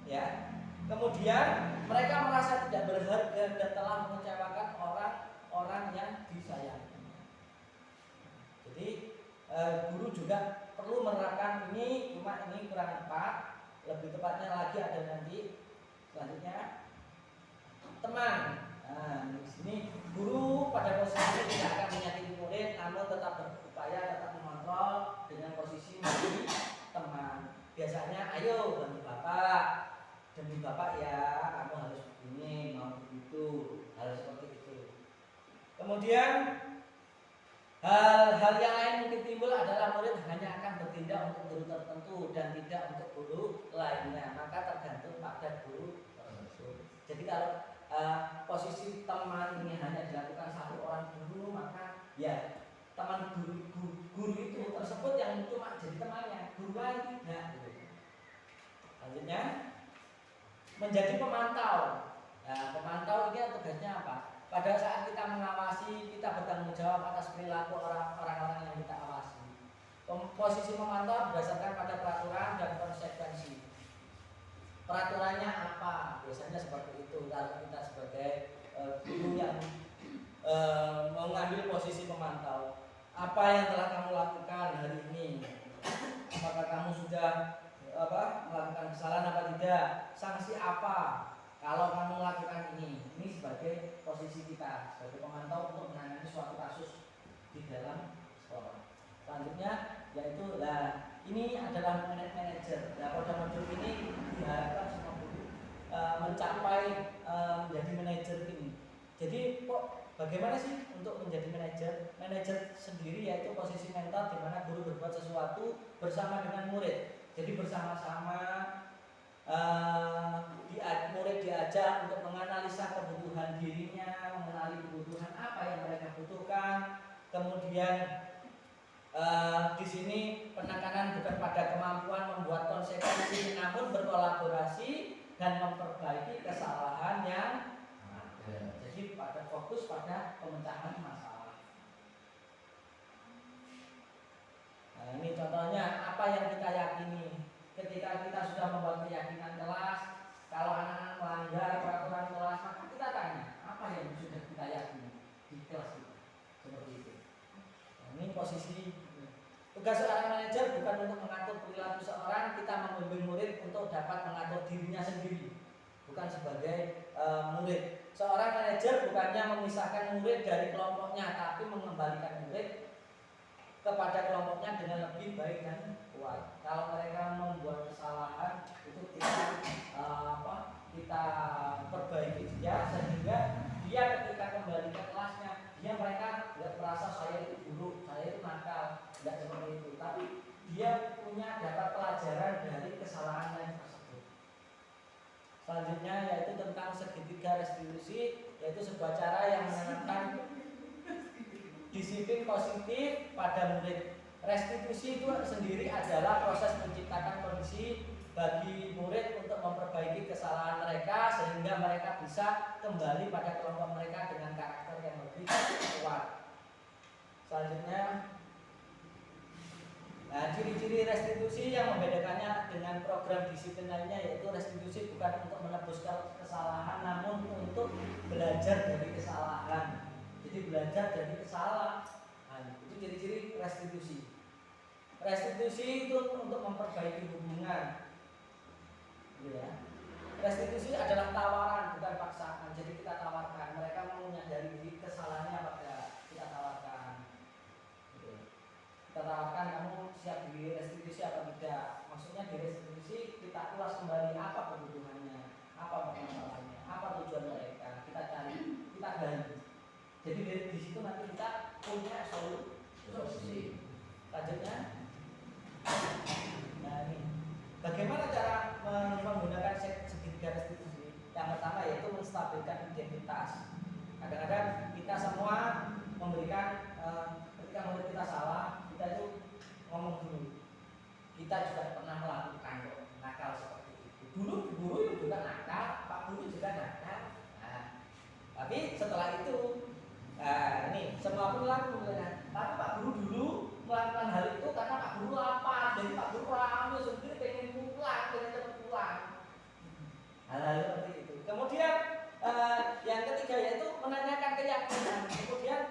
A: Ya. Kemudian mereka merasa tidak berharga dan telah mengecewakan orang-orang yang disayangi. Jadi guru juga perlu menerapkan ini, cuma ini kurang tepat. Lebih tepatnya lagi ada nanti selanjutnya teman. Nah, di sini guru pada posisi ini tidak akan menyakiti murid, namun tetap berupaya tetap mengontrol dengan posisi menjadi teman. Biasanya, ayo bantu bapak, demi bapak ya, kamu harus begini, mau begitu, hal seperti itu. Kemudian hal yang lain mungkin timbul adalah murid hanya akan bertindak untuk guru tertentu dan tidak untuk guru lainnya. Maka tergantung pada guru tersebut. Jadi kalau posisi teman ini hanya dilakukan satu orang ya teman guru itu tersebut yang cuma jadi temannya, guru lain tidak. Gitu. Selanjutnya menjadi pemantau. Nah, pemantau ini tugasnya apa? Pada saat kita mengawasi, kita bertanggung jawab atas perilaku orang-orang yang kita awasi. Posisi memantau berdasarkan pada peraturan dan konsekuensi. Peraturannya apa? Biasanya seperti itu. Kalau kita sebagai guru yang mengambil posisi pemantau, apa yang telah kamu lakukan hari ini? Apakah kamu sudah melakukan kesalahan apa tidak? Sanksi apa kalau kamu melakukan ini? Ini sebagai posisi kita sebagai pemantau untuk menangani suatu kasus di dalam sekolah. Selanjutnya yaitu ini adalah manajer. Pada modul ini diharapkan semua guru mencapai menjadi manajer ini. Jadi kok bagaimana sih untuk menjadi manajer? Manajer sendiri yaitu posisi mentor di mana guru berbuat sesuatu bersama dengan murid. Jadi bersama-sama murid diajak untuk menganalisa kebutuhan dirinya, mengenali kebutuhan apa yang mereka butuhkan. Kemudian di sini penekanan bukan pada kemampuan membuat konsekuensi, namun berkolaborasi dan memperbaiki kesalahan yang ada. Jadi pada fokus pada pemecahan masalah. Nah, ini contohnya apa yang kita yakini. Ketika kita sudah membuat keyakinan kelas, kalau anak-anak melanggar peraturan kelas, maka kita tanya apa yang sudah kita yakini di kelas kita. Seperti itu. Nah, ini posisi. Tugas seorang manajer bukan untuk mengatur perilaku seorang, kita membimbing murid untuk dapat mengatur dirinya sendiri, bukan sebagai murid. Seorang manajer bukannya memisahkan murid dari kelompoknya, tapi mengembalikan murid kepada kelompoknya dengan lebih baik dan kuat. Kalau mereka membuat kesalahan, itu kita perbaiki dia sehingga dia ketika kembali ke kelasnya, mereka tidak merasa saya itu buruk, saya itu nakal, tidak seperti itu. Tapi dia punya dapat pelajaran dari kesalahan lain tersebut. Selanjutnya yaitu tentang segitiga restitusi, yaitu sebuah cara yang menanamkan disiplin positif pada murid. Restitusi itu sendiri adalah proses menciptakan kondisi bagi murid untuk memperbaiki kesalahan mereka sehingga mereka bisa kembali pada kelompok mereka dengan karakter yang lebih kuat. Selanjutnya, ciri-ciri restitusi yang membedakannya dengan program disiplin lainnya yaitu restitusi bukan untuk menebus kesalahan namun untuk belajar dari kesalahan. Jadi belajar dari kesalahan. Itu ciri-ciri restitusi. Restitusi itu untuk memperbaiki hubungan. Ya. Restitusi adalah tawaran bukan paksaan. Jadi kita tawarkan, mereka mau menyadari kesalahannya apa kita tawarkan. Kita tawarkan kamu siap di restitusi apa tidak. Maksudnya di restitusi kita ulas kembali apa kebutuhannya, apa permasalahannya, apa tujuan mereka. Kita cari, kita gali. Jadi di situ nanti kita punya solusi. Selanjutnya, nah ini bagaimana cara menggunakan segitiga restitusi? Yang pertama yaitu menstabilkan identitas. Kadang-kadang kita semua memberikan ketika murid kita salah, kita itu ngomong dulu. Kita juga pernah melakukan nakal seperti itu. Dulu guru juga nakal, Pak Guru juga nakal. Tapi setelah itu, ini semua perilaku. Tapi Pak Guru dulu melakukan hal itu karena Pak Guru lapar, jadi Pak Guru rame sendiri pengen cepat pulang. Hal-hal seperti itu. Kemudian yang ketiga yaitu menanyakan keyakinan. Kemudian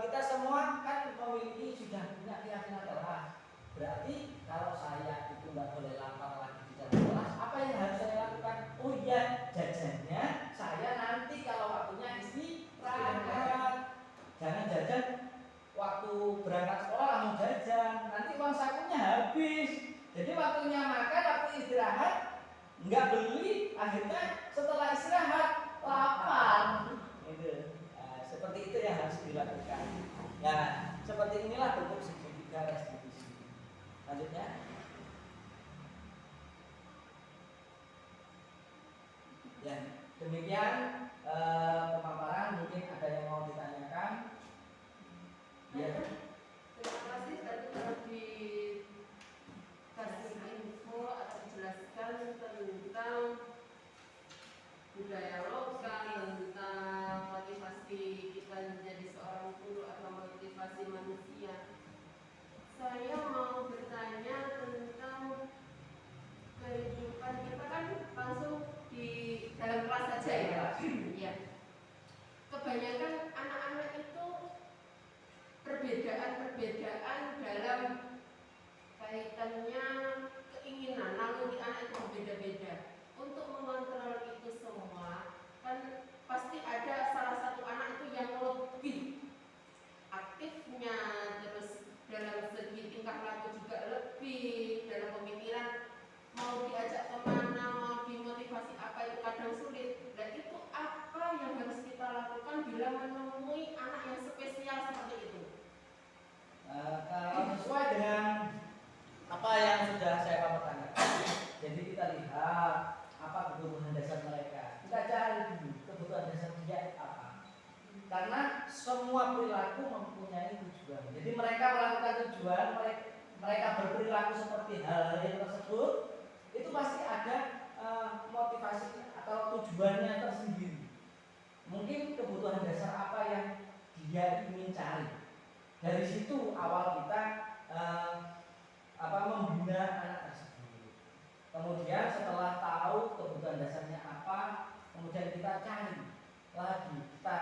A: kita semua kan memiliki sudah punya keyakinan keras. Berarti kalau saya itu nggak boleh lapar lagi di dalam kelas, apa yang harus saya lakukan? Oh iya, jajannya saya nanti kalau waktunya istirahat. Jangan jajan waktu berangkat sekolah langsung jajan, nanti uang sakunya habis. Jadi waktunya makan, waktu istirahat nggak beli, akhirnya setelah istirahat lapar. Gitu. Seperti itu yang harus dilakukan. Nah, seperti inilah bentuk segitiga restitusi. Lanjutnya, ya demikian pemaparan. Mungkin ada yang mau ditanyakan.
B: asasi manusia. Saya mau bertanya tentang kehidupan kita kan langsung di dalam kelas saja ya. Ya. Kebanyakan anak-anak itu perbedaan dalam kaitannya keinginan naluri anak itu berbeda-beda. Untuk mengontrol itu semua kan pasti ada salah satu anak itu yang lebih aktifnya, terus dalam segi tingkah laku juga lebih, dalam pemikiran mau diajak kemana, mau dimotivasi apa itu kadang sulit. Dan itu apa yang harus kita lakukan bila menemui anak yang spesial seperti itu?
A: Kalau sesuai dengan apa yang sudah saya paparkan, jadi kita lihat apa kebutuhan dasar mereka. Kita cari dulu kebutuhan dasar dia apa. Karena semua perilaku mempunyai tujuan. Jadi mereka melakukan tujuan, mereka berperilaku seperti hal yang tersebut, itu pasti ada motivasi atau tujuannya tersendiri. Mungkin kebutuhan dasar apa yang dia ingin cari. Dari situ awal kita membina anak tersebut. Kemudian setelah tahu kebutuhan dasarnya apa, kemudian kita cari lagi, kita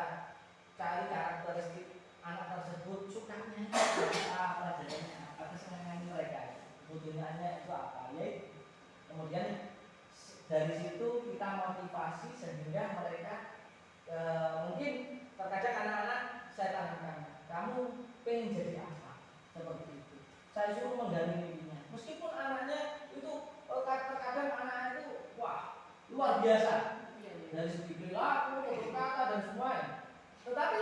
A: cari karakteristik anak tersebut, sukanya apa, pelajarannya apa, kesenangan mereka, kebutuhannya itu apa, yaitu kemudian dari situ kita motivasi sehingga mereka mungkin terkadang anak-anak saya tanyakan, kamu pengen jadi apa, seperti itu. Saya suruh menggali mimpinya. Meskipun anaknya itu terkadang anaknya itu wah luar biasa dari segi perilaku, kata dan semuanya. Tetapi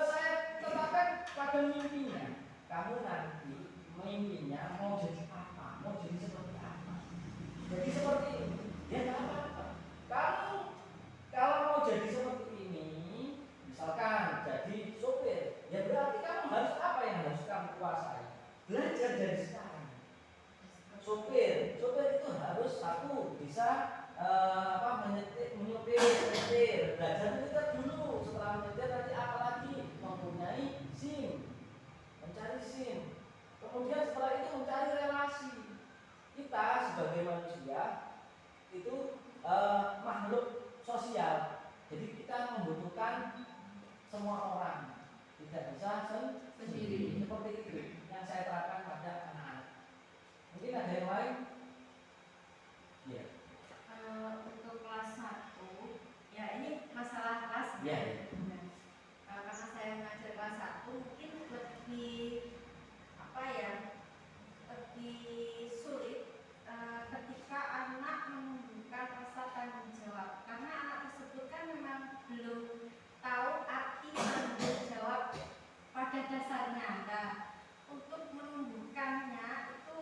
A: saya tetapkan pada mimpinya. Kamu nanti mimpinya mau jadi apa, mau jadi seperti apa. Jadi seperti ini, ya nggak apa-apa. Kamu kalau mau jadi seperti ini, misalkan jadi sopir, ya berarti kamu harus apa yang harus kamu kuasai. Belajar dari sekarang. Sopir itu harus satu bisa menyetir, belajar menyetir dulu. Setelah menyetir nanti apalagi mempunyai SIM, mencari SIM. Kemudian setelah itu mencari relasi. Kita sebagai manusia itu makhluk sosial. Jadi kita membutuhkan semua orang. Tidak bisa sendiri. Seperti itu yang saya terapkan pada anak-anak. Mungkin ada yang lain? Ya.
C: Untuk kelas 1, ya ini masalah kelas.
A: Ya.
C: Karena saya ngajar kelas 1 mungkin lebih sulit ketika anak menunjukkan rasa tanggung jawab. Karena anak tersebut kan memang belum tahu arti tanggung jawab pada dasarnya. Nah, untuk menumbuhkannya itu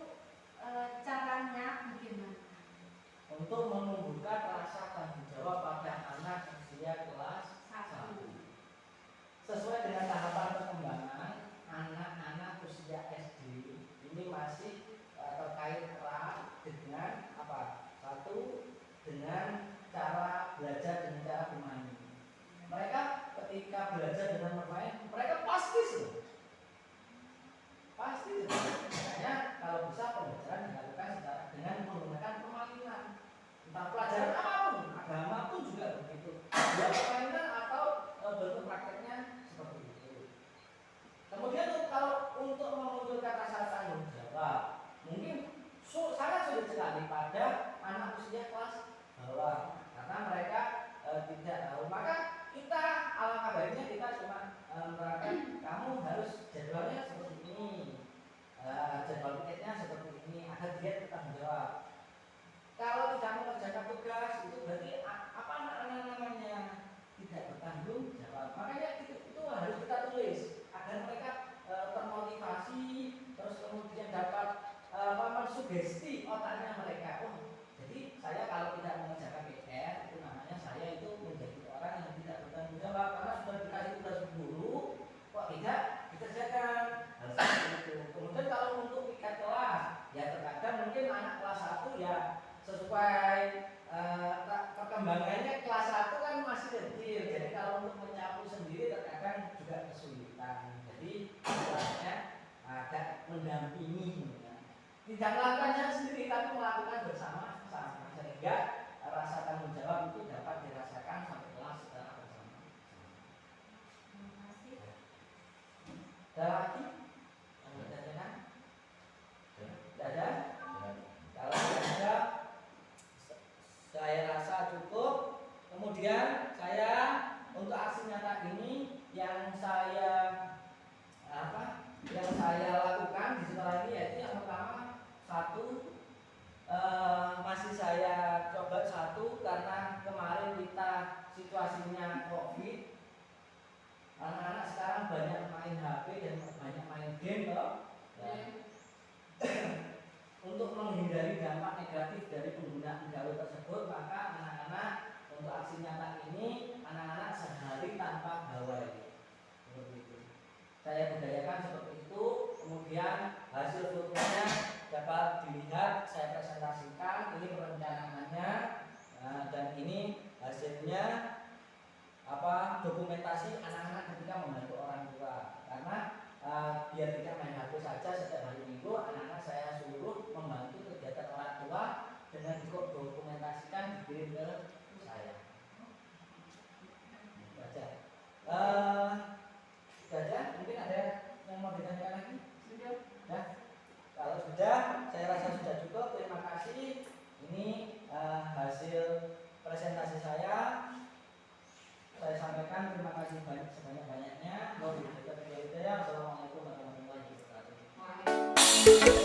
C: caranya
A: mendampingi, ya. Tidak melakukannya sendiri tapi melakukan bersama-sama sehingga rasa tanggung jawab itu dapat dirasakan sampai kelas secara bersama.
C: Terima kasih.
A: Ada lagi? Yang bertanya? Tidak ada? Kalau tidak ada, saya rasa cukup. Kemudian saya untuk aksi nyata ini yang saya lakukan di sekolah ini yaitu yang pertama masih saya coba karena kemarin kita situasinya COVID, anak-anak sekarang banyak main HP dan banyak main game loh. Untuk menghindari dampak negatif dari penggunaan gaul tersebut, maka anak-anak untuk aksi nyata ini anak-anak sehari tanpa gawai. Saya budayakan seperti itu, kemudian hasil fotonya dapat dilihat, saya presentasikan, ini perencanaannya, dan ini hasilnya dokumentasi anak-anak ketika membantu orang tua. Karena biar tidak main HP saja setiap hari Minggu, anak-anak saya suruh membantu kegiatan orang tua dengan dokumentasikan dikirim ke saya. Saja, mungkin ada yang mau ditanyakan lagi?
B: Sudah.
A: Ya, kalau sudah, saya rasa sudah cukup. Terima kasih. Ini hasil presentasi saya. Saya sampaikan terima kasih sebanyak-banyaknya. Assalamualaikum warahmatullahi wabarakatuh.